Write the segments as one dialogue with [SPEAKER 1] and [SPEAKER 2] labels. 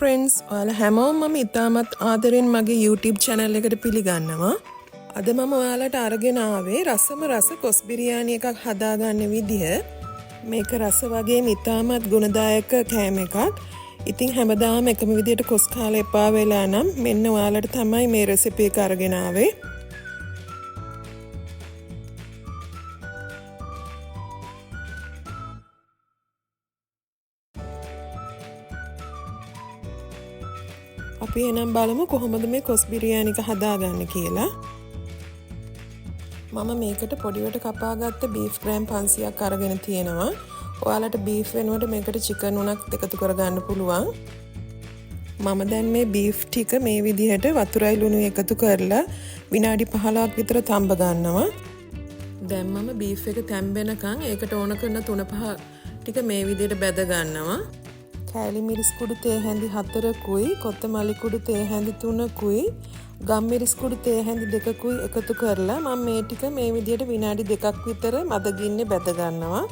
[SPEAKER 1] friends, ඔයාලා හැමෝම මම ඉතාමත් ආදරෙන් මගේ YouTube channel එකට පිළිගන්නවා. අද මම ඔයාලට අරගෙන ආවේ රසම රස කොස් බිරියානි එකක් හදාගන්න විදිහ. මේක රස වගේම ඉතාමත් ගුණදායක කෑම එකක්. ඉතින් හැමදාම එකම විදිහට කොස් කාලා එපා වෙලා නම් මෙන්න ඔයාලට තමයි මේ රෙසිපි එක අරගෙන ආවේ. අපි එනම් බලමු කොහොමද මේ කොස් බිරියානි එක හදාගන්නේ කියලා. මම මේකට පොඩිවට කපාගත්ත බීෆ් ග්‍රෑම් 500ක් අරගෙන තියෙනවා. ඔයාලට බීෆ් වෙනුවට මේකට චිකන් උනක් එකතු කරගන්න පුළුවන්. මම දැන් මේ බීෆ් ටික මේ විදිහට වතුරයි ලුණුයි එකතු කරලා විනාඩි 15ක් විතර තම්බ ගන්නවා. දැන් මම බීෆ් එක තැම්බෙනකන් ඒකට ඕන කරන 3-5 ටික මේ විදිහට බැද ගන්නවා. කෑලි මිරිස් කුඩු තේ හැඳි 4කුයි කොත්තමල්ලි කුඩු තේ හැඳි 3කුයි ගම් මිරිස් කුඩු තේ හැඳි 2කුයි එකතු කරලා මම මේ ටික මේ විදිහට විනාඩි 2ක් විතර මද ගින්නේ බැද ගන්නවා.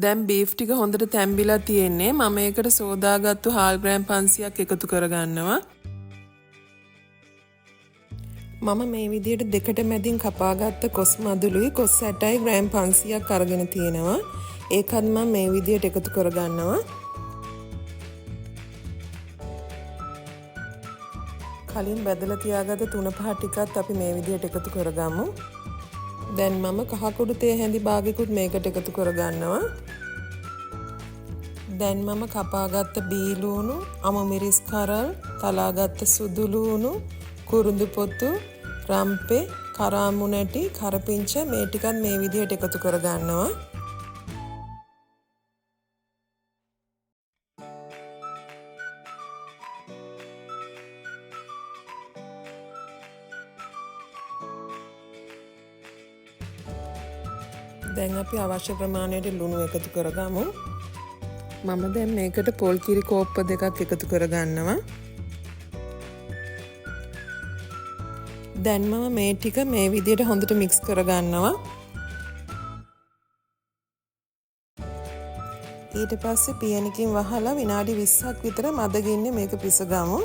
[SPEAKER 1] දැන් බීෆ් ටික හොඳට තැම්බිලා තියෙන්නේ. මම ඒකට සෝදාගත්තු හාල් ග්‍රෑම් 500ක් එකතු කර ගන්නවා. මම මේ විදිහට දෙකට මැදින් කපාගත්ත කොස් මදුළුයි කොස් ඇටයි ග්‍රෑම් 500ක් අරගෙන තියෙනවා. ඒකත් මම මේ විදිහට එකතු කර ගන්නවා. කලින් බැදලා තියාගත්ත 3-5 ටිකත් අපි මේ විදිහට එකතු කරගමු. දැන් මම කහ කුඩු තේ හැඳි භාගයකුත් මේකට එකතු කර ගන්නවා. දැන් මම කපාගත්ත බීලුණු, අමු මිරිස් කරල්, තලාගත්ත සුදු ලුණු, කුරුඳු පොතු, රම්පේ, කරාමු නැටි, කරපිංච මේ ටිකත් මේ විදිහට එකතු කර ගන්නවා. දැන් අපි අවශ්‍ය ප්‍රමාණයට ලුණු එකතු කරගමු. මම දැන් මේකට පොල් කිරි කෝප්ප දෙකක් එකතු කරගන්නවා. දැන් මම මේ ටික මේ විදිහට හොඳට මික්ස් කරගන්නවා. ඊට පස්සේ පියනකින් වහලා විනාඩි 20ක් විතර මද ගින්නේ මේක පිසගමු.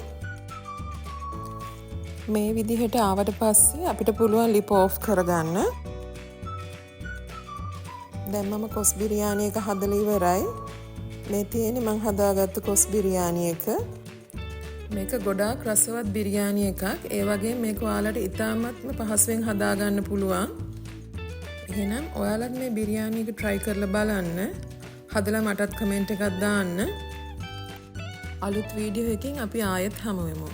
[SPEAKER 1] මේ විදිහට ආවට පස්සේ අපිට පුළුවන් ලිප ඔෆ් කරගන්න. දැන් මම කොස් බිරියානි එක හදලා ඉවරයි. මේ තියෙන්නේ මම හදාගත්ත කොස් බිරියානි එක. මේක ගොඩාක් රසවත් බිරියානි එකක්. ඒ වගේම මේක ඔයාලට ඉතාමත්ම පහසුවෙන් හදාගන්න පුළුවන්. එහෙනම් ඔයාලත් මේ බිරියානි එක try කරලා බලන්න. හදලා මටත් කමෙන්ට් එකක් දාන්න. අලුත් වීඩියෝ එකකින් අපි ආයෙත් හමු වෙමු.